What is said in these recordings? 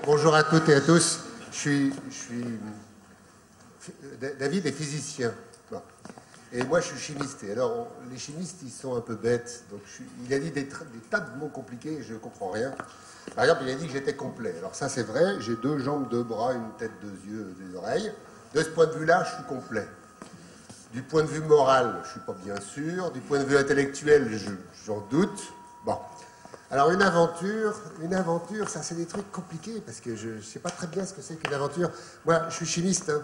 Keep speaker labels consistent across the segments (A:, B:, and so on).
A: Bonjour à toutes et à tous. David est physicien. Bon. Et moi, je suis chimiste. Et alors, les chimistes, ils sont un peu bêtes. Donc, il a dit des tas de mots compliqués et je ne comprends rien. Par exemple, il a dit que j'étais complet. Alors ça, c'est vrai. J'ai 2 jambes, 2 bras, une tête, 2 yeux, 2 oreilles. De ce point de vue-là, je suis complet. Du point de vue moral, je ne suis pas bien sûr. Du point de vue intellectuel, j'en doute. Bon. Alors, une aventure, ça, c'est des trucs compliqués, parce que je ne sais pas très bien ce que c'est qu'une aventure. Moi, je suis chimiste. Hein.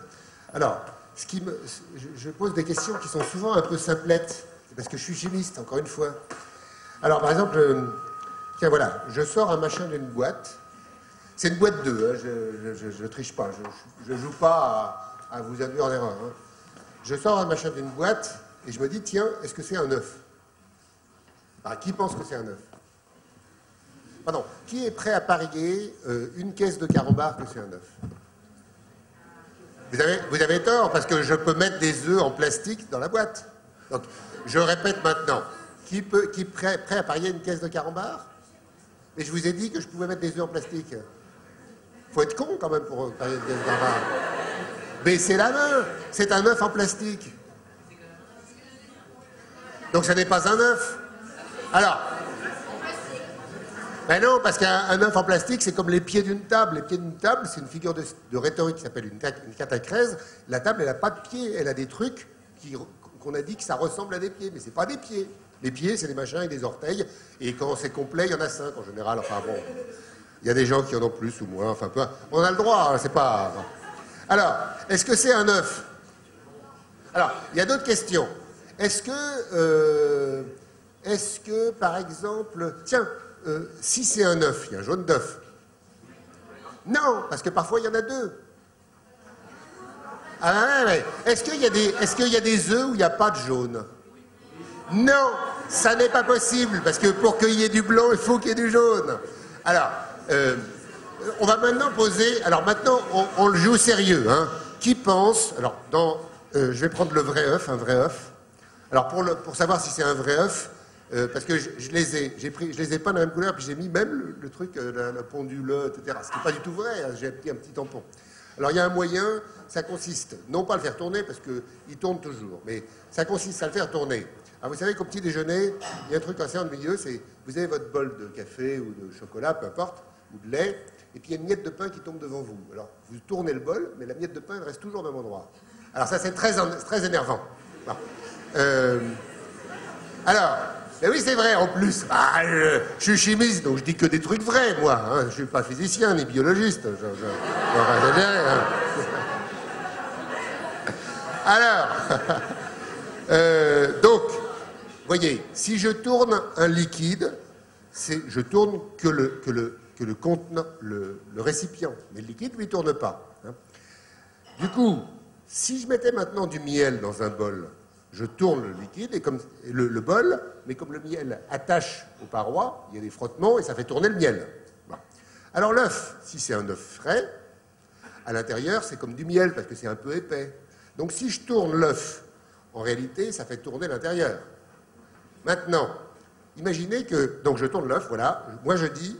A: Alors, je pose des questions qui sont souvent un peu simplettes, parce que je suis chimiste, encore une fois. Alors, par exemple, tiens, voilà, je sors un machin d'une boîte. C'est une boîte 2, hein, je ne triche pas, je ne joue pas à vous induire en erreur. Hein. Je sors un machin d'une boîte, et je me dis, tiens, est-ce que c'est un œuf? Alors, qui pense que c'est un œuf? Pardon, qui est prêt à parier une caisse de carambar que c'est un œuf? Vous avez tort, parce que je peux mettre des œufs en plastique dans la boîte. Donc, je répète maintenant. Qui est prêt à parier une caisse de carambar? Et je vous ai dit que je pouvais mettre des œufs en plastique. Faut être con, quand même, pour parier une caisse de carambar. Mais c'est la main. C'est un œuf en plastique. Donc, ça n'est pas un œuf. Alors... Ben non, parce qu'un œuf en plastique, c'est comme les pieds d'une table. Les pieds d'une table, c'est une figure de rhétorique qui s'appelle une catachèse. La table, elle n'a pas de pieds. Elle a des trucs qu'on a dit que ça ressemble à des pieds. Mais ce n'est pas des pieds. Les pieds, c'est des machins et des orteils. Et quand c'est complet, il y en a 5 en général. Enfin bon, il y a des gens qui en ont plus ou moins. Enfin, peu. On a le droit, hein, c'est pas... Alors, est-ce que c'est un œuf? Alors, il y a d'autres questions. Est-ce que, par exemple... Tiens... si c'est un œuf, il y a un jaune d'œuf. Non, parce que parfois il y en a 2. Ah ouais. Est-ce qu'il y a des œufs où il n'y a pas de jaune? Non, ça n'est pas possible, parce que pour qu'il y ait du blanc, il faut qu'il y ait du jaune. Alors, on va maintenant poser... Alors maintenant, on le joue sérieux. Hein. Qui pense... Alors, je vais prendre le vrai œuf, un vrai œuf. Alors, pour savoir si c'est un vrai œuf, parce que je les ai pas de la même couleur, puis j'ai mis même le truc, la pendule, etc. Ce qui n'est pas du tout vrai, hein, j'ai mis un petit tampon. Alors il y a un moyen, ça consiste, non pas à le faire tourner, parce qu'il tourne toujours, mais ça consiste à le faire tourner. Alors vous savez qu'au petit déjeuner, il y a un truc assez ennuyeux, c'est vous avez votre bol de café ou de chocolat, peu importe, ou de lait, et puis il y a une miette de pain qui tombe devant vous. Alors vous tournez le bol, mais la miette de pain, elle reste toujours au même endroit. Alors ça, c'est très énervant. Bon. Alors... Mais oui, c'est vrai, en plus. Ah, je suis chimiste, donc je dis que des trucs vrais, moi. Hein. Je ne suis pas physicien ni biologiste. Alors, donc, voyez, si je tourne un liquide, je tourne que le contenant, le récipient. Mais le liquide, lui, ne tourne pas. Hein. Du coup, si je mettais maintenant du miel dans un bol, je tourne le liquide, et comme le bol, mais comme le miel attache aux parois, il y a des frottements et ça fait tourner le miel. Bon. Alors l'œuf, si c'est un œuf frais, à l'intérieur, c'est comme du miel parce que c'est un peu épais. Donc si je tourne l'œuf, en réalité, ça fait tourner l'intérieur. Maintenant, imaginez que... Donc je tourne l'œuf, voilà. Moi je dis,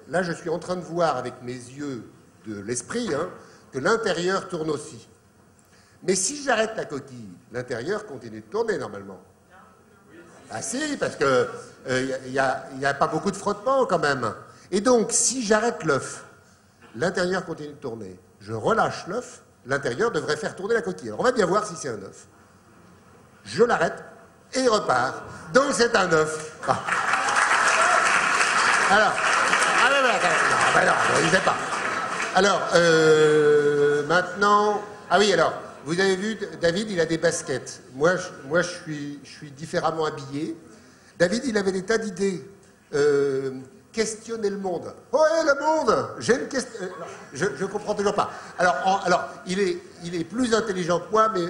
A: là je suis en train de voir avec mes yeux de l'esprit, hein, que l'intérieur tourne aussi. Mais si j'arrête la coquille, l'intérieur continue de tourner normalement. Ah si, parce que y a pas beaucoup de frottement quand même. Et donc, si j'arrête l'œuf, l'intérieur continue de tourner. Je relâche l'œuf, l'intérieur devrait faire tourner la coquille. Alors on va bien voir si c'est un œuf. Je l'arrête et il repart. Donc c'est un œuf. Ah. Alors, non, il ne fait pas. Alors, maintenant, ah oui, alors. Vous avez vu, David, il a des baskets. Moi, je suis différemment habillé. David, il avait des tas d'idées. Questionner le monde. Oh, le monde! J'ai une question. Je comprends toujours pas. Alors, il est plus intelligent que moi, mais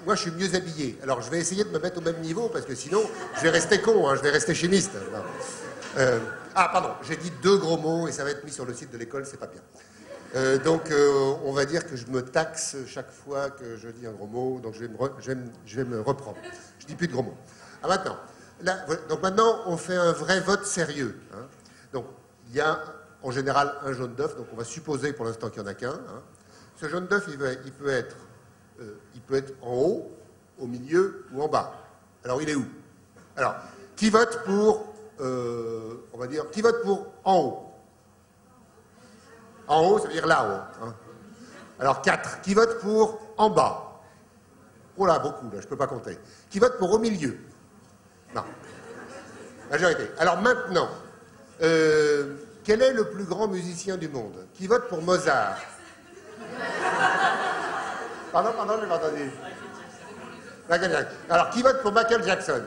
A: moi, je suis mieux habillé. Alors, je vais essayer de me mettre au même niveau, parce que sinon, je vais rester con, hein, je vais rester chimiste. Pardon, j'ai dit 2 gros mots, et ça va être mis sur le site de l'école, c'est pas bien. Donc, on va dire que je me taxe chaque fois que je dis un gros mot, donc je vais me reprendre. Je dis plus de gros mots. Maintenant, donc maintenant, on fait un vrai vote sérieux. Hein. Donc, il y a en général un jaune d'œuf, donc on va supposer pour l'instant qu'il n'y en a qu'un. Hein. Ce jaune d'œuf, il peut être en haut, au milieu ou en bas. Alors il est où? Alors, qui vote pour, on va dire, qui vote pour en haut? En haut, ça veut dire là-haut. Hein. Alors 4. Qui vote pour en bas? Oh là, beaucoup, là, je ne peux pas compter. Qui vote pour au milieu? Non. Majorité. Alors maintenant, quel est le plus grand musicien du monde? Qui vote pour Mozart? Pardon, je n'ai pas entendu. Michael Jackson. Alors, qui vote pour Michael Jackson?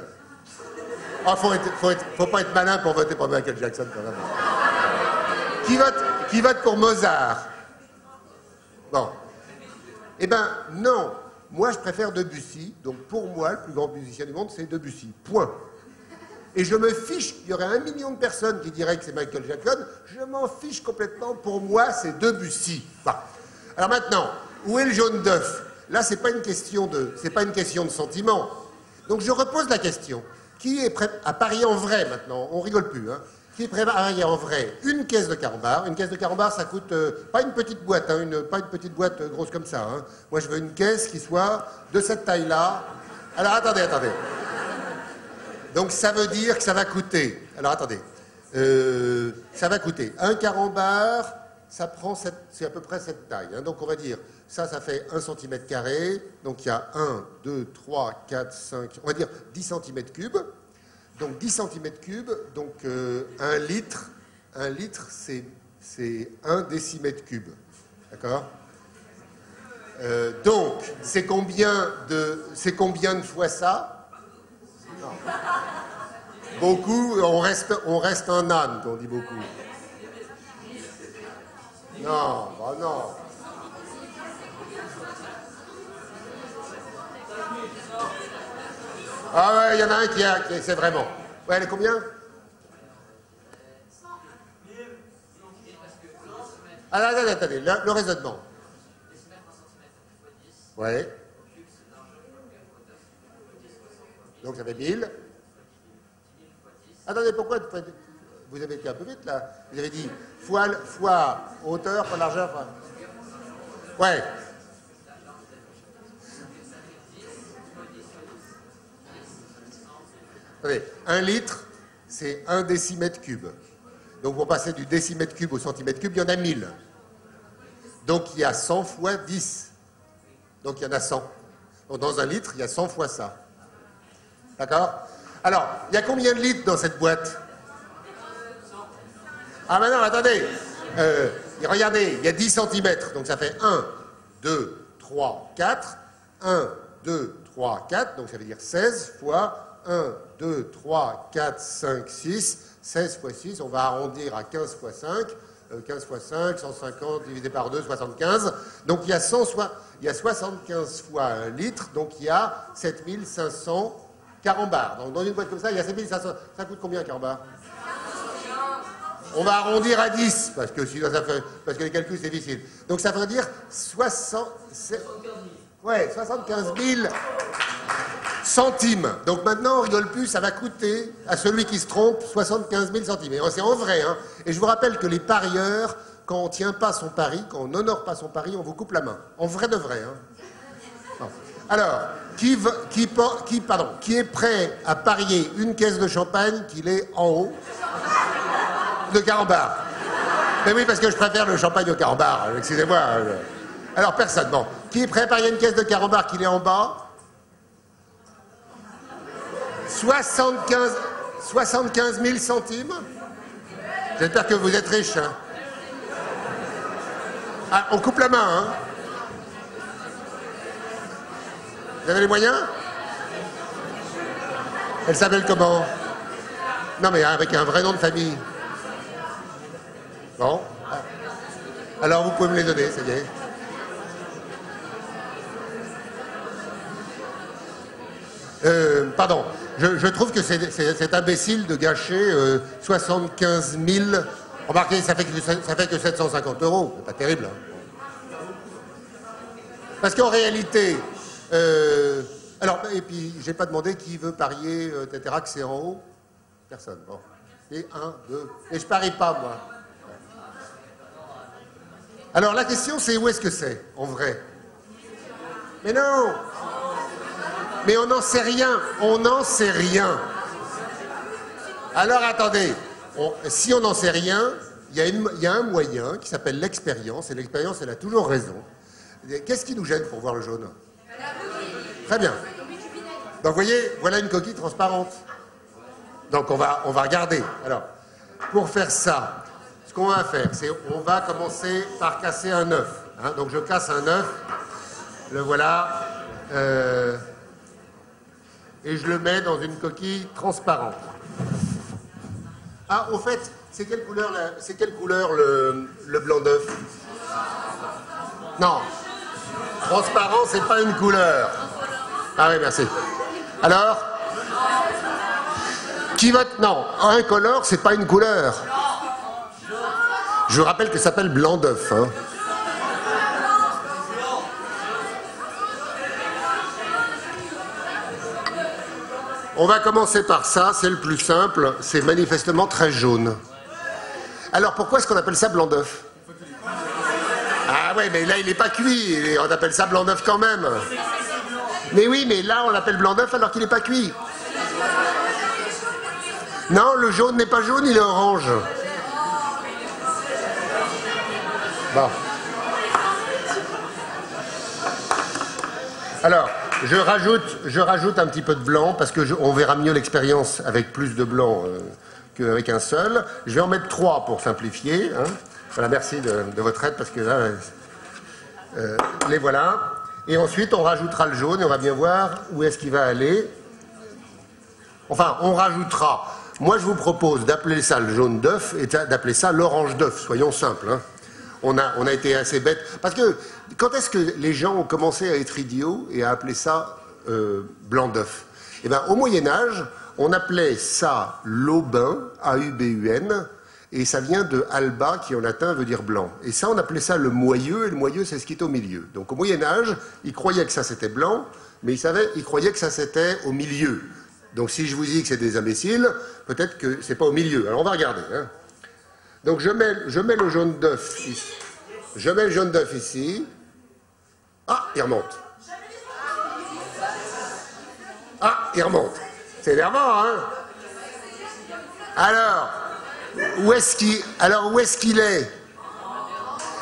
A: Oh, faut pas être malin pour voter pour Michael Jackson, quand même. Qui vote pour Mozart? Bon. Eh ben, non. Moi, je préfère Debussy. Donc, pour moi, le plus grand musicien du monde, c'est Debussy. Point. Et je me fiche, il y aurait 1 million de personnes qui diraient que c'est Michael Jackson. Je m'en fiche complètement. Pour moi, c'est Debussy. Bon. Alors maintenant, où est le jaune d'œuf? Là, c'est pas une question de sentiment. Donc, je repose la question. Qui est prêt à parier en vrai maintenant? On rigole plus, hein. Qui est prêt à parier en vrai une caisse de carambar? Une caisse de carambar, ça coûte pas une petite boîte, hein, pas une petite boîte grosse comme ça. Hein. Moi, je veux une caisse qui soit de cette taille-là. Alors, attendez. Donc, ça veut dire que ça va coûter. Alors, attendez. Ça va coûter. Un carambar, c'est à peu près cette taille. Hein. Donc, on va dire, ça fait 1 cm². Donc, il y a 1, 2, 3, 4, 5, on va dire 10 cm3. Donc, 10 cm3, donc 1 litre, c'est 1 décimètre cube. D'accord? Donc, c'est combien de fois ça? Non. Beaucoup, on reste un âne, quand on dit beaucoup. Non, bah non. Ah ouais, il y en a un qui c'est vraiment. Ouais, elle est combien? Ah, attendez, le raisonnement. Ouais. Donc ça fait 1000. Attendez, pourquoi vous avez été un peu vite là? Vous avez dit fois hauteur, fois largeur, fois... Ouais. Attendez, 1 litre, c'est 1 décimètre cube. Donc pour passer du décimètre cube au centimètre cube, il y en a 1000. Donc il y a 100 fois 10. Donc il y en a 100. Donc dans 1 litre, il y a 100 fois ça. D'accord? Alors, il y a combien de litres dans cette boîte? Ah mais non, attendez. Regardez, il y a 10 cm. Donc ça fait 1, 2, 3, 4. 1, 2, 3, 4. Donc ça veut dire 16 fois 1, 2, 3, 4, 5, 6. 16 fois 6, on va arrondir à 15 fois 5. 15 fois 5, 150 divisé par 2, 75. Donc il y a 75 fois 1 litre, donc il y a 7500 carambars. Donc dans une boîte comme ça, il y a 7500. Ça coûte combien un carambar? On va arrondir à 10, parce que les calculs c'est difficile. Donc ça veut dire 75 000 centimes. Donc maintenant, on rigole plus, ça va coûter à celui qui se trompe 75 000 centimes. Et c'est en vrai. Hein. Et je vous rappelle que les parieurs, quand on ne tient pas son pari, quand on n'honore pas son pari, on vous coupe la main. En vrai de vrai. Hein. Bon. Alors, qui est prêt à parier une caisse de champagne qu'il est en haut de carambar? Mais oui, parce que je préfère le champagne au carambar. Excusez-moi. Alors, personne. Bon. Qui est prêt à parier une caisse de carambar qu'il est en bas? 75 000 centimes. J'espère que vous êtes riche. Hein. Ah, on coupe la main. Hein. Vous avez les moyens? Elle s'appelle comment? Non, mais avec un vrai nom de famille. Bon. Alors, vous pouvez me les donner, ça y est. Pardon. Je trouve que c'est imbécile de gâcher 75 000... Remarquez, ça fait que 750 €. C'est pas terrible. Hein. Parce qu'en réalité... alors, et puis, j'ai pas demandé qui veut parier, etc., que c'est en haut. Personne. Bon. Et 1, 2... Et je parie pas, moi. Alors la question c'est où est-ce que c'est, en vrai? Mais non! Mais on n'en sait rien, on n'en sait rien. Alors attendez, si on n'en sait rien, il y a un moyen qui s'appelle l'expérience, et l'expérience elle a toujours raison. Qu'est-ce qui nous gêne pour voir le jaune? Très bien. Donc vous voyez, voilà une coquille transparente. Donc on va regarder. Alors, pour faire ça, ce qu'on va faire, c'est on va commencer par casser un œuf. Hein. Donc je casse un œuf, le voilà, et je le mets dans une coquille transparente. Ah, au fait, c'est quelle couleur le blanc d'œuf? Non. Transparent, c'est pas une couleur. Ah oui, merci. Alors? Qui vote? Non, incolore, c'est pas une couleur. Je vous rappelle que ça s'appelle blanc d'œuf. Hein. On va commencer par ça, c'est le plus simple, c'est manifestement très jaune. Alors pourquoi est-ce qu'on appelle ça blanc d'œuf? Ah ouais, mais là il n'est pas cuit, et on appelle ça blanc d'œuf quand même. Mais oui, mais là on l'appelle blanc d'œuf alors qu'il n'est pas cuit. Non, le jaune n'est pas jaune, il est orange. Bon. Alors, je rajoute un petit peu de blanc parce que on verra mieux l'expérience avec plus de blanc qu'avec un seul. Je vais en mettre 3 pour simplifier. Hein. Voilà, merci de votre aide parce que là, les voilà. Et ensuite, on rajoutera le jaune et on va bien voir où est-ce qu'il va aller. Enfin, on rajoutera. Moi, je vous propose d'appeler ça le jaune d'œuf et d'appeler ça l'orange d'œuf. Soyons simples. Hein. On a été assez bêtes. Parce que quand est-ce que les gens ont commencé à être idiots et à appeler ça blanc d'œuf? Eh bien, au Moyen-Âge, on appelait ça l'aubin, A-U-B-U-N, et ça vient de alba, qui en latin veut dire blanc. Et ça, on appelait ça le moyeu, et le moyeu, c'est ce qui est au milieu. Donc au Moyen-Âge, ils croyaient que ça c'était blanc, mais ils croyaient que ça c'était au milieu. Donc si je vous dis que c'est des imbéciles, peut-être que c'est pas au milieu. Alors on va regarder. Hein. Donc je mets le jaune d'œuf ici. Je mets le jaune d'œuf ici. Ah, il remonte. Ah, il remonte. C'est énervant, hein? Alors, où est-ce qu'il est?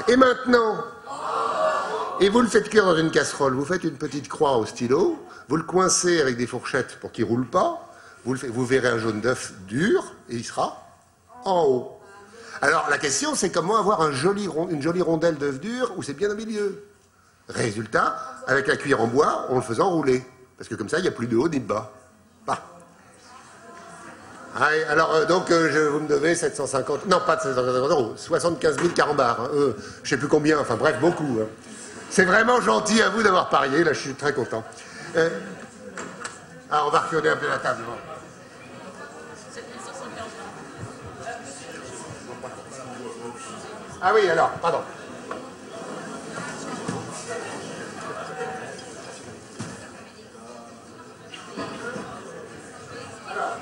A: Et maintenant, et vous le faites cuire dans une casserole, vous faites une petite croix au stylo, vous le coincez avec des fourchettes pour qu'il ne roule pas, vous verrez un jaune d'œuf dur, et il sera en haut. Alors la question, c'est comment avoir une jolie rondelle d'œuf dur où c'est bien au milieu. Résultat, avec la cuillère en bois, on le faisait enrouler. Parce que comme ça, il n'y a plus de haut ni de bas. Bah. Allez, alors, donc, vous me devez 750... Non, pas de 750 euros, 75 000 carambars. Hein, je ne sais plus combien, enfin bref, beaucoup. Hein. C'est vraiment gentil à vous d'avoir parié, là, je suis très content. Ah, on va reculer un peu la table. Hein. Ah oui, alors, pardon. Alors,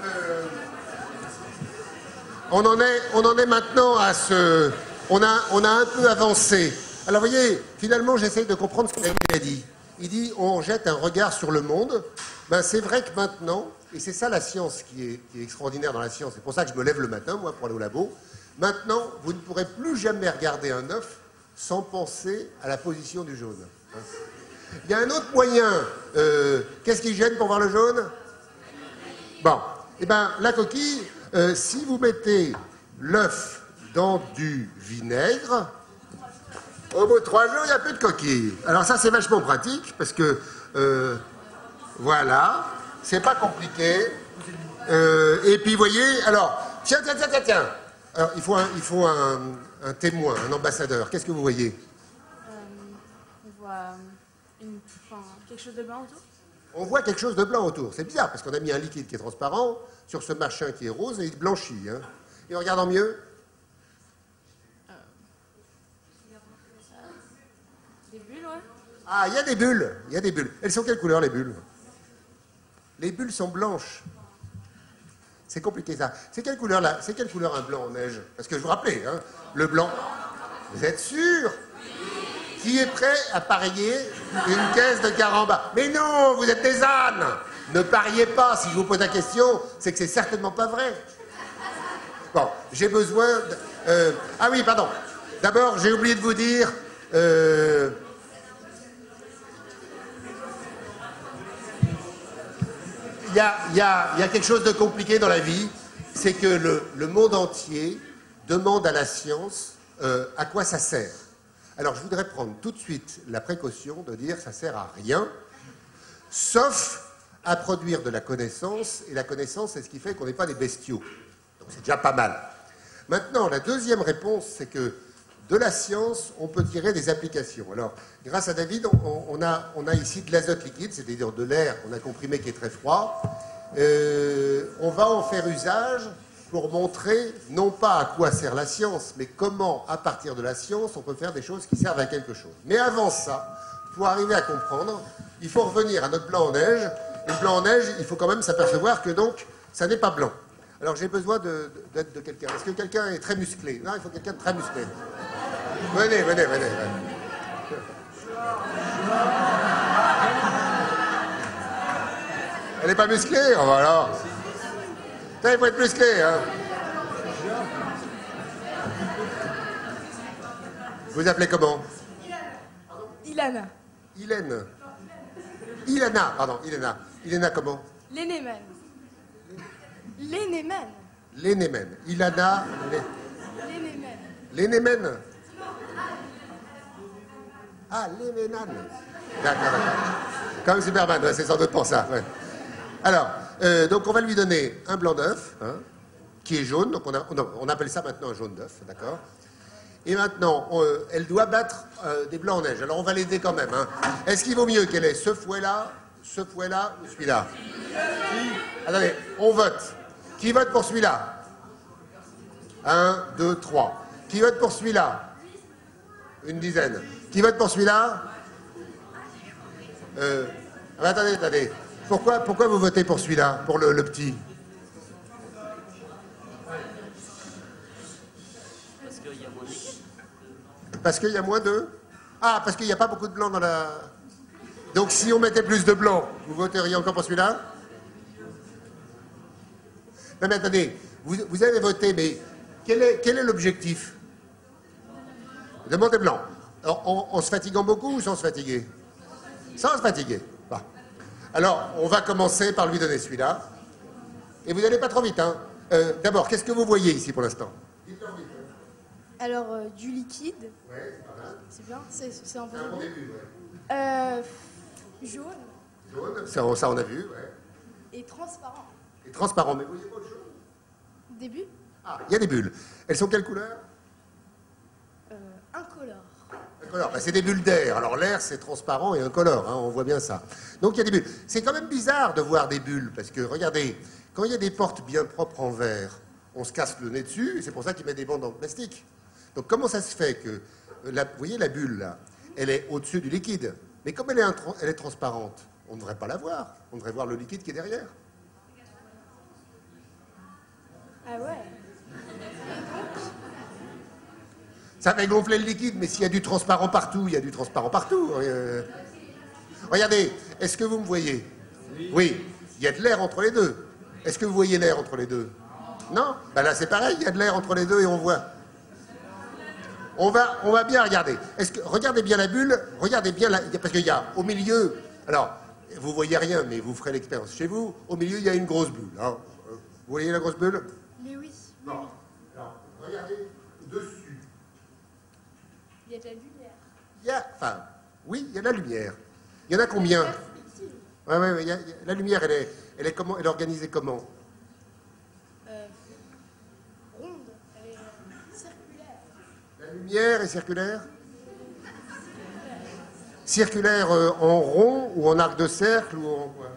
A: on en est maintenant à ce... On a un peu avancé. Alors, vous voyez, finalement, j'essaie de comprendre ce qu'il a dit. Il dit, on jette un regard sur le monde. Ben, c'est vrai que maintenant, et c'est ça la science qui est extraordinaire dans la science, c'est pour ça que je me lève le matin, moi, pour aller au labo. Maintenant, vous ne pourrez plus jamais regarder un œuf sans penser à la position du jaune. Hein. Il y a un autre moyen. Qu'est-ce qui gêne pour voir le jaune? Bon, eh bien, la coquille, si vous mettez l'œuf dans du vinaigre, au bout de 3 jours, il n'y a plus de coquille. Alors ça, c'est vachement pratique, parce que, voilà, c'est pas compliqué. Et puis, vous voyez, alors, tiens. Alors, il faut un témoin, un ambassadeur. Qu'est-ce que vous voyez?
B: On voit quelque chose de blanc autour.
A: On voit quelque chose de blanc autour. C'est bizarre, parce qu'on a mis un liquide qui est transparent sur ce machin qui est rose et il blanchit. Hein. Et en regardant mieux?
B: Des bulles, ouais.
A: Ah, il y a des bulles. Il y a des bulles. Elles sont quelle couleur, les bulles? Les bulles sont blanches. C'est compliqué ça. C'est quelle couleur là? C'est quelle couleur un blanc en neige? Parce que je vous rappelais, hein, le blanc. Vous êtes sûr? Qui est prêt à parier une caisse de caramba? Mais non, vous êtes des ânes. Ne pariez pas. Si je vous pose la question, c'est que c'est certainement pas vrai. Bon, j'ai besoin... Ah oui, pardon. D'abord, j'ai oublié de vous dire... Il y a quelque chose de compliqué dans la vie, c'est que le monde entier demande à la science à quoi ça sert. Alors je voudrais prendre tout de suite la précaution de dire que ça sert à rien, sauf à produire de la connaissance, et la connaissance, c'est ce qui fait qu'on n'est pas des bestiaux. Donc c'est déjà pas mal. Maintenant, la deuxième réponse, c'est que de la science, on peut tirer des applications. Alors, grâce à David, on a ici de l'azote liquide, c'est-à-dire de l'air qu'on a comprimé qui est très froid. On va en faire usage pour montrer, non pas à quoi sert la science, mais comment, à partir de la science, on peut faire des choses qui servent à quelque chose. Mais avant ça, pour arriver à comprendre, il faut revenir à notre blanc en neige. Et le blanc en neige, il faut quand même s'apercevoir que donc, ça n'est pas blanc. Alors, j'ai besoin d'aide de quelqu'un. Est-ce que quelqu'un est très musclé? Non, il faut quelqu'un de très musclé. Venez. Elle n'est pas musclée? Oh, voilà. Ça, il faut être musclé, hein. Vous appelez comment?
B: Ilana.
A: Ilana, pardon, Ilana. Ilana comment?
B: Lénémen.
A: Ilana. Lénémen. Ah, Lénémen. D'accord. Comme Superman, ouais, c'est sans doute pour ça. Ouais. Alors, donc on va lui donner un blanc d'œuf, hein, qui est jaune. Donc on appelle ça maintenant un jaune d'œuf, d'accord? Et maintenant, elle doit battre des blancs en neige. Alors on va l'aider quand même. Hein. Est-ce qu'il vaut mieux qu'elle ait ce fouet-là ou celui-là? Attendez, on vote. Qui vote pour celui-là? 1, 2, 3. Qui vote pour celui-là? Une dizaine. Qui vote pour celui-là? Attendez. Pourquoi vous votez pour celui-là, pour le petit?
C: Parce qu'il y a moins d'équipes.
A: Parce qu'il y a moins de... Ah, parce qu'il n'y a pas beaucoup de blanc dans la... Donc si on mettait plus de blanc, vous voteriez encore pour celui-là? Non mais attendez, vous avez voté, mais quel est l'objectif? Demandez blanc. En se fatiguant beaucoup ou sans se fatiguer? Sans se fatiguer. Bon. Alors, on va commencer par lui donner celui-là. Et vous n'allez pas trop vite, hein. D'abord, qu'est-ce que vous voyez ici pour l'instant?
B: Alors, du liquide.
A: Ouais, c'est pas mal.
B: C'est bien, c'est un
A: C'est un bon
B: bon
A: début, ouais.
B: jaune
A: Jaune, ça on a vu, ouais.
B: et transparent.
A: Et transparent, mais vous voyez pas le jaune?
B: Début,
A: Ah, il y a des bulles. Elles sont quelle couleur?
B: incolore.
A: Incolore. Bah, c'est des bulles d'air. Alors l'air, c'est transparent et incolore, hein, on voit bien ça. Donc il y a des bulles. C'est quand même bizarre de voir des bulles, parce que, regardez, quand il y a des portes bien propres en verre, on se casse le nez dessus, et c'est pour ça qu'ils mettent des bandes en plastique. Donc comment ça se fait que, vous voyez la bulle, là, elle est au-dessus du liquide. Mais comme elle est transparente, on ne devrait pas la voir. On devrait voir le liquide qui est derrière.
B: Ah ouais.
A: Ça fait gonfler le liquide, mais s'il y a du transparent partout, il y a du transparent partout. Regardez, est-ce que vous me voyez? Oui. Il y a de l'air entre les deux. Est-ce que vous voyez l'air entre les deux? Non? Ben là, c'est pareil, il y a de l'air entre les deux et on voit. On va bien regarder. Regardez bien la bulle, regardez bien parce qu'il y a au milieu... Alors, vous voyez rien, mais vous ferez l'expérience chez vous. Au milieu, il y a une grosse bulle. Hein. Vous voyez la grosse bulle?
B: Mais oui.
A: Non. Alors, regardez dessus.
B: Il y a de la lumière.
A: Oui, il y a de la lumière. Il y en a combien? Ouais, la lumière, elle est organisée comment?
B: Ronde, elle est circulaire.
A: La lumière est circulaire? Circulaire en rond ou en arc de cercle ou en quoi?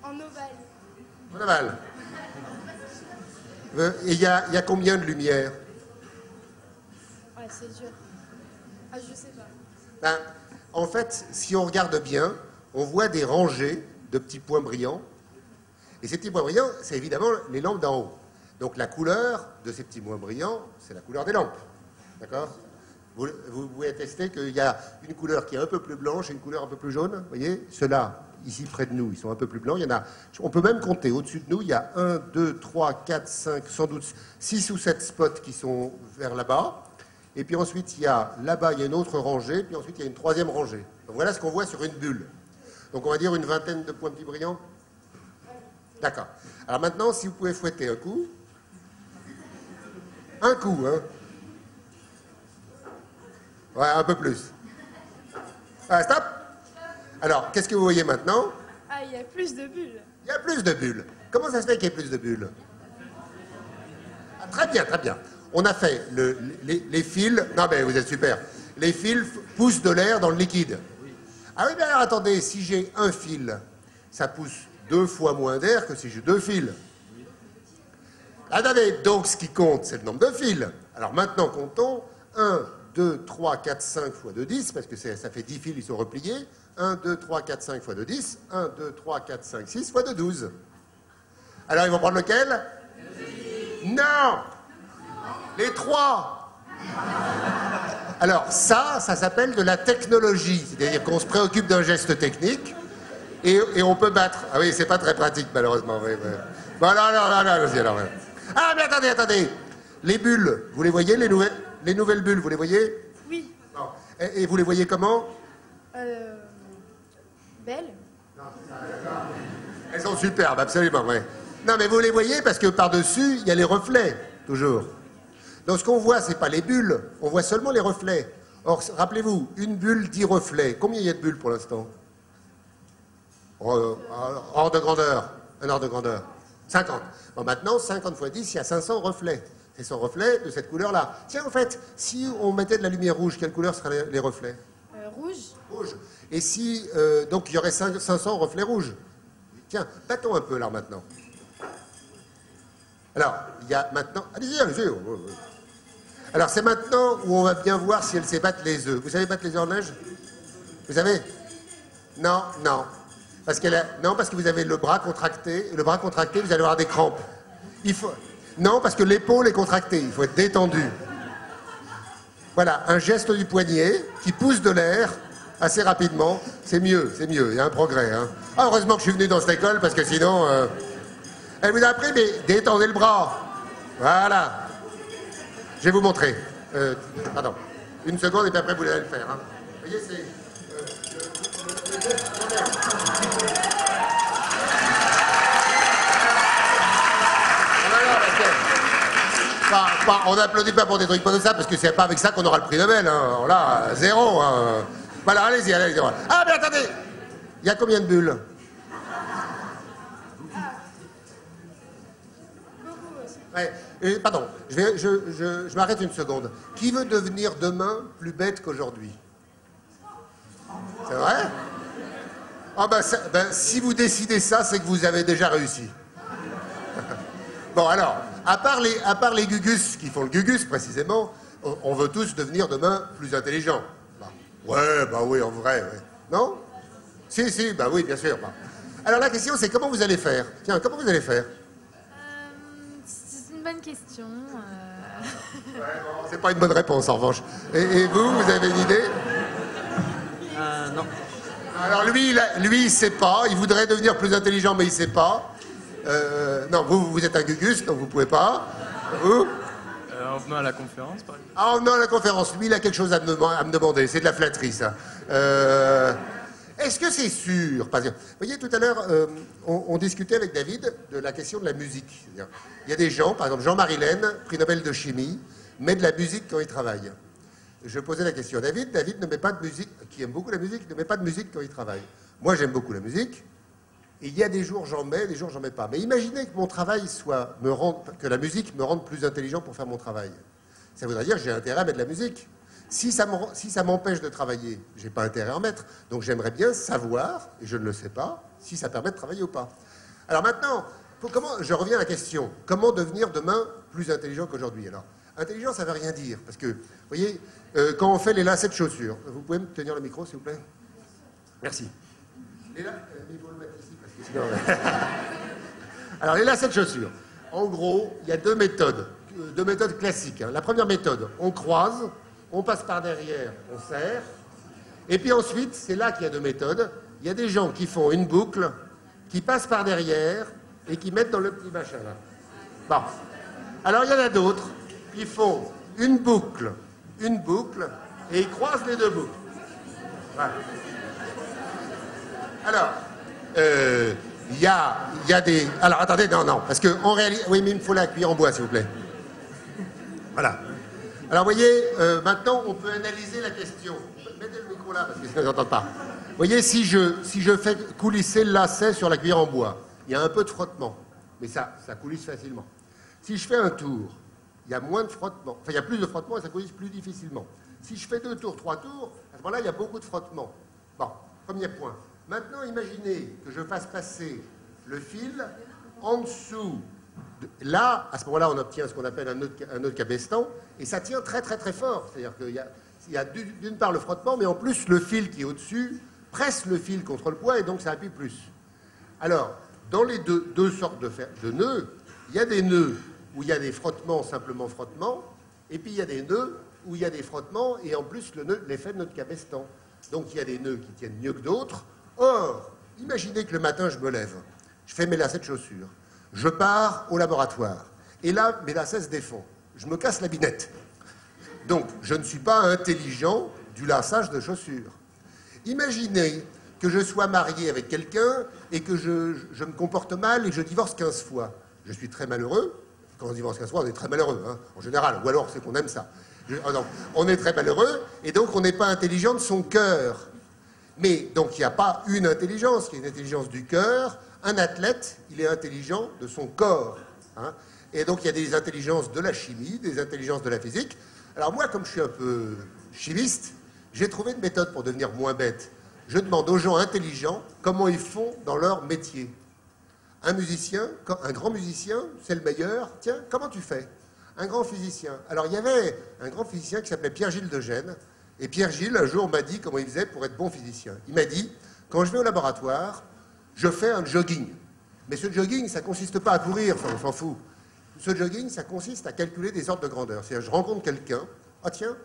B: En ovale.
A: En ovale. Et il y a combien de lumière?
B: Ouais, c'est dur. Ah, je sais pas.
A: Ben, en fait, si on regarde bien, on voit des rangées de petits points brillants. Et ces petits points brillants, c'est évidemment les lampes d'en haut. Donc la couleur de ces petits points brillants, c'est la couleur des lampes. D'accord? Vous pouvez attester qu'il y a une couleur qui est un peu plus blanche et une couleur un peu plus jaune. Vous voyez, ceux-là, ici près de nous, ils sont un peu plus blancs. Il y en a, on peut même compter. Au-dessus de nous, il y a 1, 2, 3, 4, 5, sans doute 6 ou 7 spots qui sont vers là-bas. Et puis ensuite, il y a là-bas, il y a une autre rangée. Puis ensuite, il y a une troisième rangée. Donc voilà ce qu'on voit sur une bulle. Donc on va dire une vingtaine de points petits brillants. D'accord. Alors maintenant, si vous pouvez fouetter un coup. Un coup, hein. Ouais, un peu plus. Ah, stop. Alors, qu'est-ce que vous voyez maintenant?
B: Ah, il y a plus de bulles.
A: Il y a plus de bulles. Comment ça se fait qu'il y ait plus de bulles? Ah, très bien, très bien. On a fait les fils... Non, mais vous êtes super. Les fils poussent de l'air dans le liquide. Ah oui, mais alors attendez, si j'ai un fil, ça pousse 2 fois moins d'air que si j'ai 2 fils. Attendez, donc ce qui compte, c'est le nombre de fils. Alors maintenant, comptons. 1, 2, 3, 4, 5 fois 2, 10, parce que ça fait 10 fils, ils sont repliés. 1, 2, 3, 4, 5 fois 2, 10. 1, 2, 3, 4, 5, 6 fois 2, 12. Alors, ils vont prendre lequel? Non! Les 3! Alors, ça s'appelle de la technologie. C'est-à-dire qu'on se préoccupe d'un geste technique et on peut battre. Ah oui, c'est pas très pratique, malheureusement. Oui, oui. Bon, non, allons-y, alors. Ah, mais attendez. Les bulles, vous les voyez, les nouvelles bulles, vous les voyez?
B: Oui.
A: Non. Et vous les voyez comment?
B: Belles.
A: Elles sont superbes, absolument, oui. Non, mais vous les voyez parce que par-dessus, il y a les reflets, toujours. Donc ce qu'on voit, c'est pas les bulles, on voit seulement les reflets. Or, rappelez-vous, une bulle, 10 reflets. Combien il y a de bulles pour l'instant? Ordre de grandeur. Un ordre de grandeur. 50. Bon, maintenant, 50 fois 10, il y a 500 reflets. C'est son reflet de cette couleur-là. Tiens, en fait, si on mettait de la lumière rouge, quelle couleur seraient les reflets?
B: Rouge.
A: Rouge. Et si, donc, il y aurait 500 reflets rouges. Tiens, battons un peu, là, maintenant. Alors, il y a maintenant... Allez-y. Alors, c'est maintenant où on va bien voir si elle sait battre les œufs. Vous savez battre les œufs en neige? Vous savez? Non. Parce que vous avez le bras contracté. Et le bras contracté, vous allez avoir des crampes. Non, parce que l'épaule est contractée. Il faut être détendu. Voilà, un geste du poignet qui pousse de l'air assez rapidement. C'est mieux. Il y a un progrès. Hein. Ah, heureusement que je suis venu dans cette école, parce que sinon... Elle vous a appris, mais détendez le bras. Voilà. Je vais vous montrer. Pardon. Une seconde et puis après vous allez le faire. Hein. Vous voyez, c'est... on n'applaudit pas pour des trucs comme ça, parce que c'est pas avec ça qu'on aura le prix Nobel. Hein. Alors là, 0. Hein. Voilà, allez-y. Ah, mais attendez. Il y a combien de bulles? Ouais. Pardon, je m'arrête une seconde. Qui veut devenir demain plus bête qu'aujourd'hui? C'est vrai? Ah si vous décidez ça, c'est que vous avez déjà réussi. Bon alors, à part les gugus qui font le gugus précisément, on veut tous devenir demain plus intelligents. Oui, en vrai, ouais. Non? Si, oui, bien sûr. Alors la question c'est comment vous allez faire? Tiens, comment vous allez faire?
B: C'est une bonne question.
A: Ouais, bon, c'est pas une bonne réponse en revanche. Et vous avez une idée?
C: Non.
A: Alors lui, il sait pas. Il voudrait devenir plus intelligent, mais il sait pas. Non, vous êtes un gugus, donc vous pouvez pas. Vous?
C: En venant à la conférence, par exemple.
A: Ah, en venant à la conférence, lui, il a quelque chose à me demander. C'est de la flatterie, ça. Est-ce que c'est sûr? Parce que, vous voyez, tout à l'heure, on discutait avec David de la question de la musique. Il y a des gens, par exemple, Jean-Marie Laine, prix Nobel de chimie, met de la musique quand il travaille. Je posais la question à David. David ne met pas de musique, qui aime beaucoup la musique, ne met pas de musique quand il travaille. Moi, j'aime beaucoup la musique. Et il y a des jours j'en mets, des jours j'en mets pas. Mais imaginez que mon travail que la musique me rende plus intelligent pour faire mon travail. Ça voudrait dire que j'ai intérêt à mettre de la musique. Si ça m'empêche de travailler, j'ai pas intérêt à en mettre. Donc j'aimerais bien savoir, et je ne le sais pas, si ça permet de travailler ou pas. Alors maintenant, je reviens à la question. Comment devenir demain plus intelligent qu'aujourd'hui? Alors, intelligent, ça ne veut rien dire. Parce que, vous voyez, quand on fait les lacets de chaussures, vous pouvez me tenir le micro, s'il vous plaît? Merci. Il faut le mettre ici, parce que sinon... Alors, les lacets de chaussures. En gros, il y a deux méthodes classiques. Hein. La première méthode, on croise on passe par derrière, on serre. Et puis ensuite, c'est là qu'il y a deux méthodes. Il y a des gens qui font une boucle, qui passent par derrière et qui mettent dans le petit machin là. Bon. Alors il y en a d'autres qui font une boucle, et ils croisent les deux boucles. Voilà. Alors, il y a des... Alors, attendez, non, parce qu'en réalité... Oui, mais il me faut la cuillère en bois, s'il vous plaît. Voilà. Alors, vous voyez, maintenant, on peut analyser la question. Mettez le micro là, parce que sinon, ils n'entendent pas. Vous voyez, si je fais coulisser le lacet sur la cuillère en bois, il y a un peu de frottement, mais ça coulisse facilement. Si je fais un tour, il y a moins de frottement. Enfin, il y a plus de frottement et ça coulisse plus difficilement. Si je fais 2 tours, 3 tours, à ce moment-là, il y a beaucoup de frottement. Bon, premier point. Maintenant, imaginez que je fasse passer le fil en dessous. Là, à ce moment-là, on obtient ce qu'on appelle un nœud de cabestan, et ça tient très très très fort. C'est-à-dire qu'il y a d'une part le frottement, mais en plus le fil qui est au-dessus presse le fil contre le bois, et donc ça appuie plus. Alors, dans les deux sortes de nœuds, il y a des nœuds où il y a des frottements, simplement frottements, et puis il y a des nœuds où il y a des frottements, et en plus l'effet de nœud de cabestan. Donc il y a des nœuds qui tiennent mieux que d'autres. Or, imaginez que le matin, je me lève, je fais mes lacets de chaussures, je pars au laboratoire, et là, mes lacets se défont. Je me casse la binette. Donc, je ne suis pas intelligent du laçage de chaussures. Imaginez que je sois marié avec quelqu'un et que je me comporte mal et que je divorce 15 fois. Je suis très malheureux. Quand on divorce 15 fois, on est très malheureux, hein, en général. Ou alors, c'est qu'on aime ça. Non, on est très malheureux, et donc on n'est pas intelligent de son cœur. Mais donc il n'y a pas une intelligence, il y a une intelligence du cœur. Un athlète, il est intelligent de son corps. Hein. Et donc il y a des intelligences de la chimie, des intelligences de la physique. Alors moi, comme je suis un peu chimiste, j'ai trouvé une méthode pour devenir moins bête. Je demande aux gens intelligents comment ils font dans leur métier. Un musicien, un grand musicien, c'est le meilleur. Tiens, comment tu fais? Un grand physicien. Alors, il y avait un grand physicien qui s'appelait Pierre-Gilles de Gênes. Et Pierre-Gilles, un jour, m'a dit comment il faisait pour être bon physicien. Il m'a dit, quand je vais au laboratoire, je fais un jogging. Mais ce jogging, ça ne consiste pas à courir, enfin, on s'en fout. Ce jogging, ça consiste à calculer des ordres de grandeur. C'est-à-dire, je rencontre quelqu'un, ah tiens,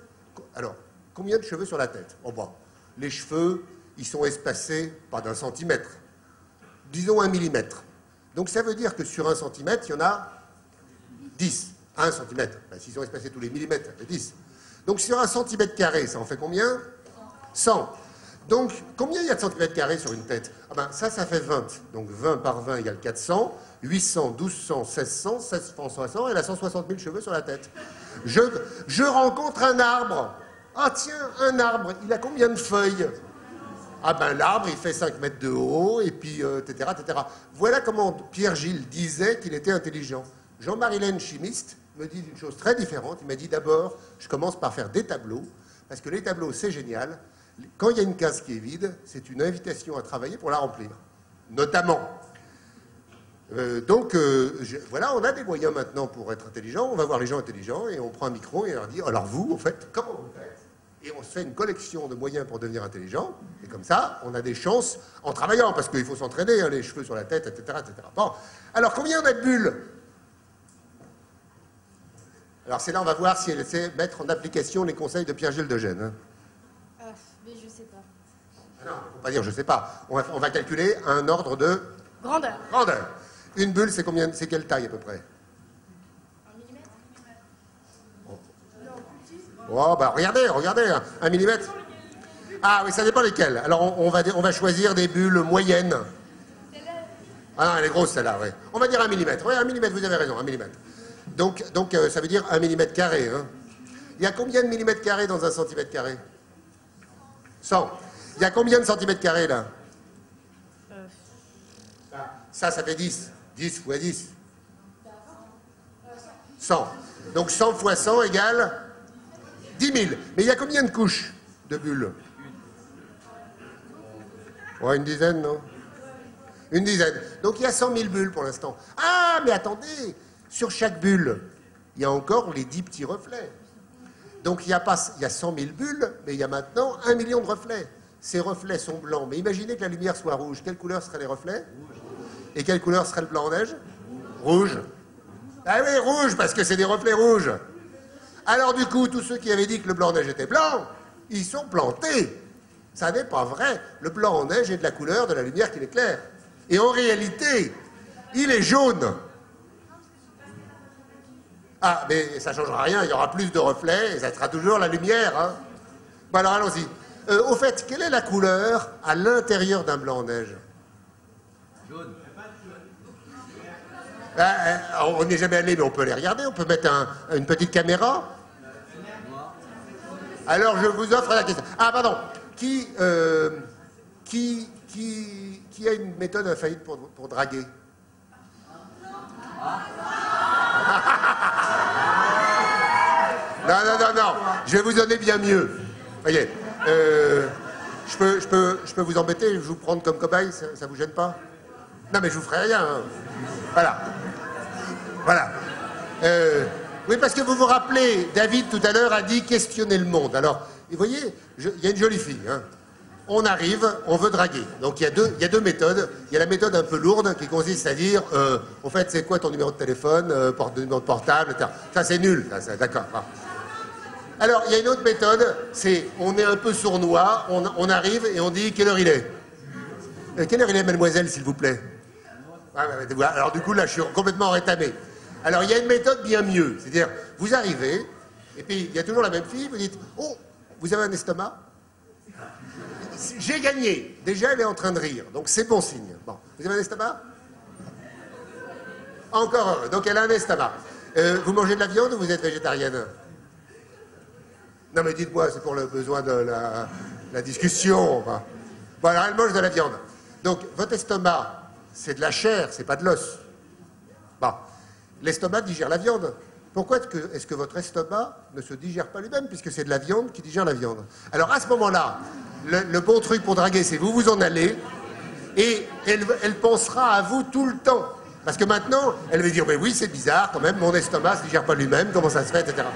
A: alors, combien de cheveux sur la tête? Oh bon, les cheveux, ils sont espacés, pas d'1 centimètre, disons 1 millimètre. Donc, ça veut dire que sur 1 centimètre, il y en a 10. 1 centimètre. Ben, s'ils sont espacés tous les millimètres, ça fait 10. Donc sur 1 centimètre carré, ça en fait combien? 100. Donc combien il y a de centimètres carrés sur une tête? Ah ben, ça fait 20. Donc 20 par 20 égale 400, 800, 1200, 1600, 1600, elle a 160 000 cheveux sur la tête. Je rencontre un arbre. Ah tiens, un arbre, il a combien de feuilles? Ah ben l'arbre, il fait 5 mètres de haut, et puis, etc., etc. Voilà comment Pierre-Gilles disait qu'il était intelligent. Jean-Marie Laine, chimiste, me dit une chose très différente. Il m'a dit d'abord, je commence par faire des tableaux, parce que les tableaux, c'est génial. Quand il y a une case qui est vide, c'est une invitation à travailler pour la remplir, notamment. Voilà, on a des moyens maintenant pour être intelligent. On va voir les gens intelligents et on prend un micro et on leur dit, alors vous, en fait, comment vous faites? Et on se fait une collection de moyens pour devenir intelligent. Et comme ça, on a des chances en travaillant, parce qu'il faut s'entraîner, hein, les cheveux sur la tête, etc., etc. Bon, alors combien on a de bulles? Alors c'est là, on va voir si elle sait mettre en application les conseils de Pierre-Gilles de Gênes. Hein.
B: Mais je sais pas.
A: Ah non, faut pas dire je sais pas. On va calculer un ordre de...
B: Grandeur.
A: Grandeur. Une bulle, c'est combien? C'est quelle taille à peu près?
B: 1 millimètre.
A: Oh, bah regardez, 1 millimètre. Ah oui, ça dépend lesquelles. Alors on va choisir des bulles moyennes. Ah non, elle est grosse celle-là, oui. On va dire 1 millimètre. Oui, 1 millimètre, vous avez raison, 1 millimètre. Donc ça veut dire 1 millimètre carré. Hein. Il y a combien de millimètres carrés dans 1 centimètre carré? 100. Il y a combien de centimètres carrés là? Ça fait 10. 10 fois 10. 100. Donc 100 fois 100 égale 10 000. Mais il y a combien de couches de bulles? Ouais, une dizaine, non? Une dizaine. Donc il y a 100 000 bulles pour l'instant. Ah, mais attendez! Sur chaque bulle, il y a encore les 10 petits reflets. Donc il y a 100 000 bulles, mais il y a maintenant 1 million de reflets. Ces reflets sont blancs. Mais imaginez que la lumière soit rouge. Quelle couleur seraient les reflets? Et quelle couleur serait le blanc-neige? Rouge. Ah oui, rouge, parce que c'est des reflets rouges. Alors du coup, tous ceux qui avaient dit que le blanc en neige était blanc, ils sont plantés. Ça n'est pas vrai. Le blanc en neige est de la couleur de la lumière qui l'éclaire. Et en réalité, il est jaune. Ah, mais ça ne changera rien, il y aura plus de reflets et ça sera toujours la lumière. Hein. Bon, alors allons-y. Au fait, quelle est la couleur à l'intérieur d'un blanc en neige? Jaune. On n'est jamais allé, mais on peut les regarder. On peut mettre une petite caméra. Alors, je vous offre la question. Ah, pardon. Qui a une méthode infaillible pour draguer? Non. Je vais vous donner bien mieux. Voyez. Je peux vous embêter, je vous prendre comme cobaye, ça vous gêne pas? Non, mais je vous ferai rien. Hein. Voilà. Oui, parce que vous vous rappelez, David tout à l'heure a dit questionner le monde. Alors, vous voyez, il y a une jolie fille. Hein. On arrive, on veut draguer. Donc il y a deux méthodes. Il y a la méthode un peu lourde qui consiste à dire, au fait, c'est quoi ton numéro de téléphone, numéro de portable, etc. Ça, c'est nul. D'accord. Alors, il y a une autre méthode, c'est on est un peu sournois, on arrive et on dit quelle heure il est. Quelle heure il est, mademoiselle, s'il vous plaît? Alors du coup, là, je suis complètement rétamé. Alors, il y a une méthode bien mieux. C'est-à-dire, vous arrivez, et puis il y a toujours la même fille, vous dites, oh, vous avez un estomac? J'ai gagné. Déjà, elle est en train de rire, donc c'est bon signe. Bon, vous avez un estomac? Encore heureux. Donc, elle a un estomac. Vous mangez de la viande ou vous êtes végétarienne? Non, mais dites-moi, c'est pour le besoin de la discussion. Enfin. Voilà, elle mange de la viande. Donc, votre estomac, c'est de la chair, c'est pas de l'os. Bon. L'estomac digère la viande. Pourquoi est-ce que votre estomac ne se digère pas lui-même, puisque c'est de la viande qui digère la viande? Alors, à ce moment-là, le bon truc pour draguer, c'est vous en allez, et elle pensera à vous tout le temps. Parce que maintenant, elle va dire, mais oui, c'est bizarre quand même, mon estomac ne se digère pas lui-même, comment ça se fait, etc.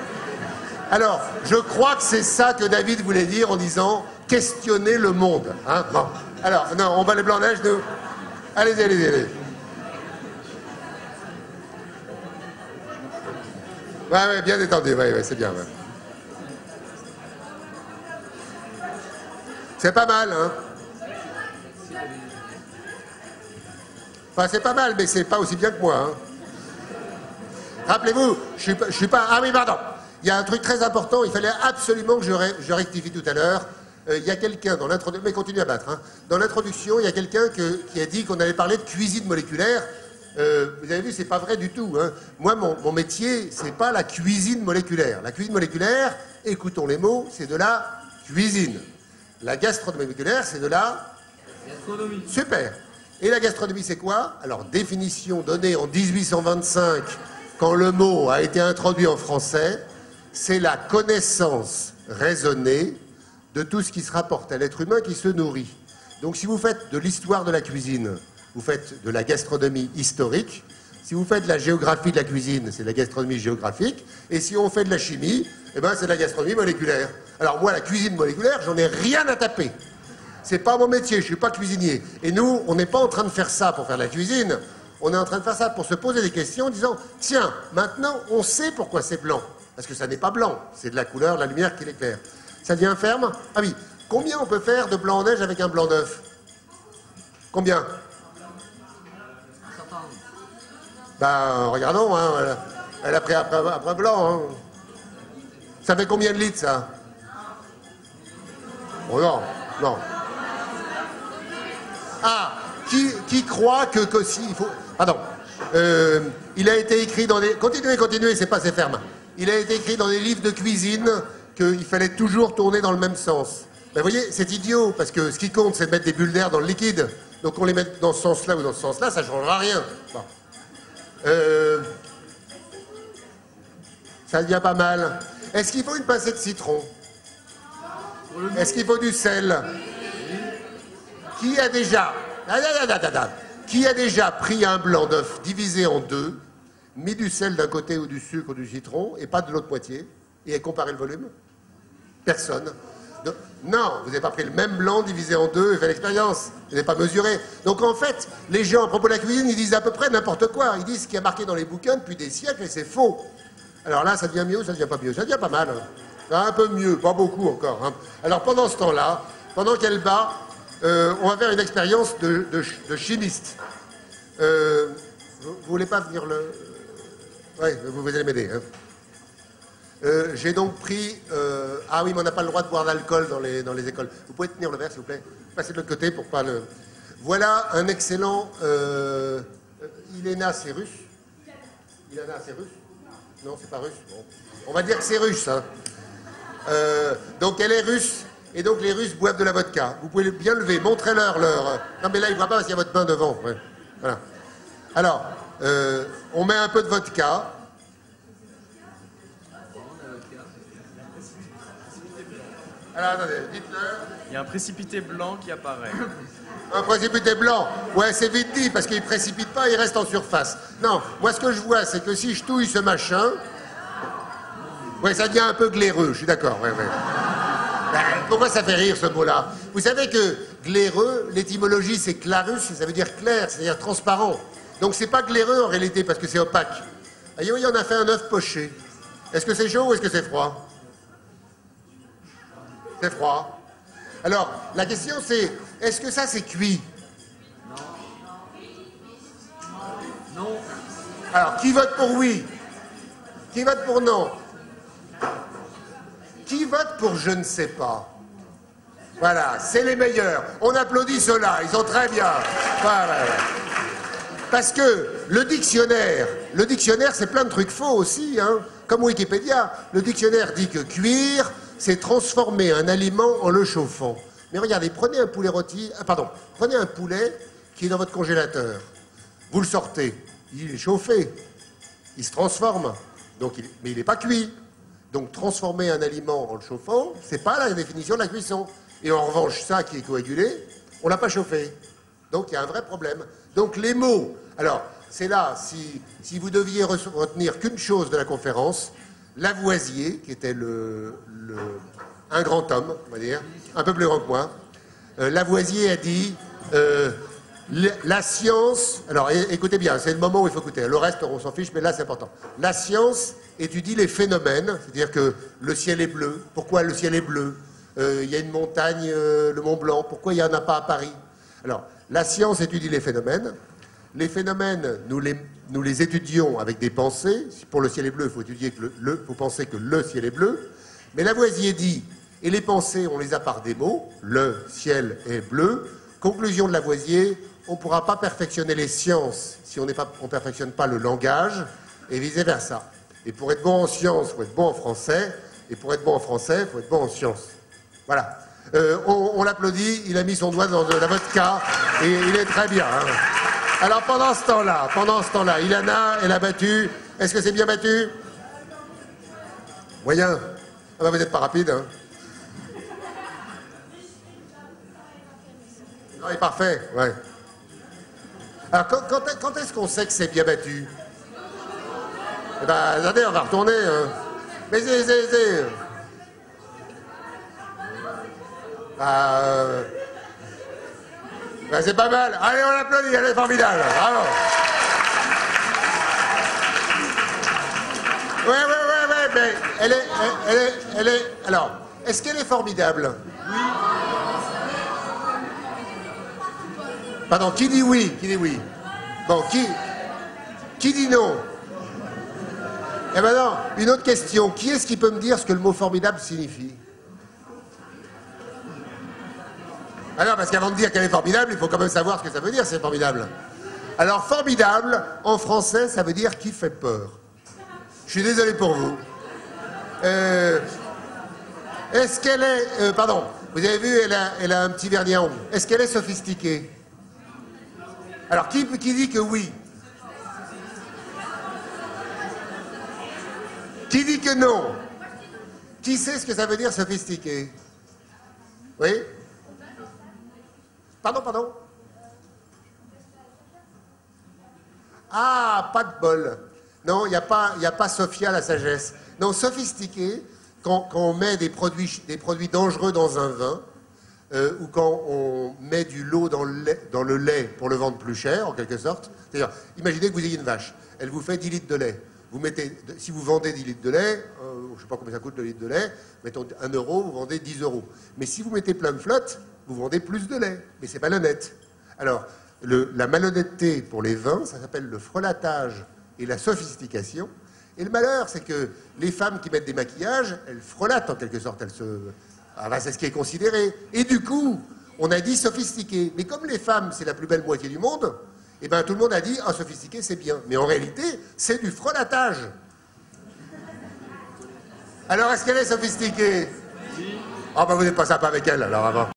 A: Alors, je crois que c'est ça que David voulait dire en disant questionner le monde. Hein, bon. Alors, non, on va les blancs neige, nous. Allez. Ouais, bien détendu, ouais, c'est bien. Ouais. C'est pas mal, hein. Enfin, c'est pas mal, mais c'est pas aussi bien que moi, hein. Rappelez-vous, je suis pas... Ah oui, pardon. Il y a un truc très important, il fallait absolument que je rectifie tout à l'heure. Il y a quelqu'un dans l'introduction, mais continue à battre, hein. Dans l'introduction, il y a quelqu'un qui a dit qu'on allait parler de cuisine moléculaire. Vous avez vu, c'est pas vrai du tout. Hein. Moi, mon métier, c'est pas la cuisine moléculaire. La cuisine moléculaire, écoutons les mots, c'est de la cuisine. La gastronomie moléculaire, c'est de la... gastronomie. Super. Et la gastronomie, c'est quoi? Alors, définition donnée en 1825, quand le mot a été introduit en français, c'est la connaissance raisonnée de tout ce qui se rapporte à l'être humain qui se nourrit. Donc, si vous faites de l'histoire de la cuisine, vous faites de la gastronomie historique. Si vous faites de la géographie de la cuisine, c'est de la gastronomie géographique. Et si on fait de la chimie, eh ben, c'est de la gastronomie moléculaire. Alors moi, la cuisine moléculaire, j'en ai rien à taper. C'est pas mon métier, je suis pas cuisinier. Et nous, on n'est pas en train de faire ça pour faire de la cuisine. On est en train de faire ça pour se poser des questions en disant, tiens, maintenant, on sait pourquoi c'est blanc. Parce que ça n'est pas blanc, c'est de la couleur, de la lumière qui l'éclaire. Ça devient ferme? Ah oui. Combien on peut faire de blanc en neige avec un blanc d'œuf? Combien? Ben, regardons, hein, elle a pris après blanc. Hein. Ça fait combien de litres, ça? Oh non. Ah, qui croit que si, il faut... Pardon. Il a été écrit dans des... Continuez, c'est pas assez ferme. Il a été écrit dans des livres de cuisine qu'il fallait toujours tourner dans le même sens. Ben, vous voyez, c'est idiot, parce que ce qui compte, c'est de mettre des bulles d'air dans le liquide. Donc on les met dans ce sens-là ou dans ce sens-là, ça ne changera rien. Bon. Ça devient pas mal. Est-ce qu'il faut une pincée de citron? Est-ce qu'il faut du sel? Qui a déjà pris un blanc d'œuf divisé en deux, mis du sel d'un côté ou du sucre ou du citron, et pas de l'autre moitié, et a comparé le volume? Personne. Non, vous n'avez pas pris le même blanc divisé en deux et fait l'expérience. Vous n'avez pas mesuré. Donc en fait, les gens à propos de la cuisine, ils disent à peu près n'importe quoi. Ils disent ce qui a marqué dans les bouquins depuis des siècles et c'est faux. Alors là, ça devient mieux ou ça devient pas mieux? Ça devient pas mal. Hein. Un peu mieux, pas beaucoup encore. Hein. Alors pendant ce temps-là, pendant qu'elle bat, on va faire une expérience de chimiste. Vous voulez pas venir le... Oui, vous allez m'aider. Hein. J'ai donc pris... Ah oui, mais on n'a pas le droit de boire d'alcool dans les écoles. Vous pouvez tenir le verre, s'il vous plaît? Passez de l'autre côté pour pas le... Voilà un excellent... Ilena, c'est russe? Ilena, c'est russe? Non, c'est pas russe. Bon. On va dire que c'est russe. Hein. Donc elle est russe, et donc les Russes boivent de la vodka. Vous pouvez bien lever, montrez-leur leur... Non mais là, il ne voit pas parce qu'il y a votre main devant. Ouais. Voilà. Alors, on met un peu de vodka. Alors attendez, dites-leur.
C: Il y a un précipité blanc qui apparaît.
A: Un précipité blanc. Ouais, c'est vite dit, parce qu'il ne précipite pas, il reste en surface. Non, moi ce que je vois, c'est que si je touille ce machin... Ouais, ça devient un peu glaireux, je suis d'accord. Ouais, ouais. Ben, pourquoi ça fait rire ce mot-là? Vous savez que glaireux, l'étymologie c'est clarus, ça veut dire clair, c'est-à-dire transparent. Donc c'est pas glaireux en réalité, parce que c'est opaque. Voyez, oui, on a fait un œuf poché. Est-ce que c'est chaud ou est-ce que c'est froid? C'est froid. Alors, la question c'est, est-ce que ça c'est cuit?
C: Non.
A: Alors, qui vote pour oui? Qui vote pour non? Qui vote pour je ne sais pas? Voilà, c'est les meilleurs. On applaudit ceux-là, ils sont très bien. Voilà. Parce que le dictionnaire c'est plein de trucs faux aussi, hein. Comme Wikipédia. Le dictionnaire dit que cuire, c'est transformer un aliment en le chauffant. Mais regardez, prenez un poulet rôti, prenez un poulet qui est dans votre congélateur. Vous le sortez, il est chauffé, il se transforme, mais il n'est pas cuit. Donc transformer un aliment en le chauffant, c'est pas la définition de la cuisson. Et en revanche, ça qui est coagulé, on l'a pas chauffé. Donc il y a un vrai problème. Donc les mots, alors c'est là, si vous deviez retenir qu'une chose de la conférence, Lavoisier, qui était un grand homme, on va dire, un peu plus grand que moi, Lavoisier a dit la science, alors écoutez bien, c'est le moment où il faut écouter, le reste on s'en fiche, mais là c'est important. La science étudie les phénomènes, c'est-à-dire que le ciel est bleu, pourquoi le ciel est bleu? Il y a une montagne, le Mont Blanc, pourquoi il n'y en a pas à Paris? Alors, la science étudie les phénomènes, nous les étudions avec des pensées. Pour le ciel est bleu, il faut étudier faut penser que le ciel est bleu. Mais Lavoisier dit, et les pensées, on les a par des mots, le ciel est bleu. Conclusion de Lavoisier, on ne pourra pas perfectionner les sciences si on ne perfectionne pas le langage, et vice-versa. Et pour être bon en sciences, il faut être bon en français, et pour être bon en français, il faut être bon en sciences. Voilà. On l'applaudit, il a mis son doigt dans la vodka, et il est très bien. Hein. Alors pendant ce temps-là, Ilana, elle a battu. Est-ce que c'est bien battu? Moyen. Ah ben vous n'êtes pas rapide. Hein. Non, il est parfait, ouais. Alors quand est-ce qu'on sait que c'est bien battu? Eh ben, attendez, on va retourner. Hein. Mais c'est... Ben, c'est pas mal. Allez, on l'applaudit, elle est formidable. Bravo. Ouais, mais elle est... Alors, est-ce qu'elle est formidable? Oui. Pardon, qui dit oui? Qui dit oui? Bon, qui dit non? Eh ben non, une autre question. Qui est-ce qui peut me dire ce que le mot formidable signifie? Alors, parce qu'avant de dire qu'elle est formidable, il faut quand même savoir ce que ça veut dire, c'est formidable. Alors, formidable, en français, ça veut dire qui fait peur. Je suis désolé pour vous. Est-ce qu'elle est... pardon, vous avez vu, elle a un petit vernis à ongles. Est-ce qu'elle est sophistiquée? Alors, qui dit que oui? Qui dit que non? Qui sait ce que ça veut dire sophistiqué? Oui? Pardon? Ah, pas de bol. Non, il n'y a pas Sophia la sagesse. Non, sophistiqué, quand on met des produits dangereux dans un vin, ou quand on met du lot dans le lait pour le vendre plus cher, en quelque sorte. C'est-à-dire, imaginez que vous ayez une vache, elle vous fait 10 litres de lait. si vous vendez 10 litres de lait, je ne sais pas combien ça coûte le litre de lait, mettons 1 euro, vous vendez 10 euros. Mais si vous mettez plein de flotte, vous vendez plus de lait. Mais c'est malhonnête. Alors, la malhonnêteté pour les vins, ça s'appelle le frelatage et la sophistication. Et le malheur, c'est que les femmes qui mettent des maquillages, elles frelatent en quelque sorte. C'est ce qui est considéré. Et du coup, on a dit sophistiqué. Mais comme les femmes, c'est la plus belle moitié du monde, eh ben, tout le monde a dit, sophistiqué, c'est bien. Mais en réalité, c'est du frelatage. Alors, est-ce qu'elle est sophistiquée? Ah, ben, vous n'êtes pas sympa avec elle, alors avant.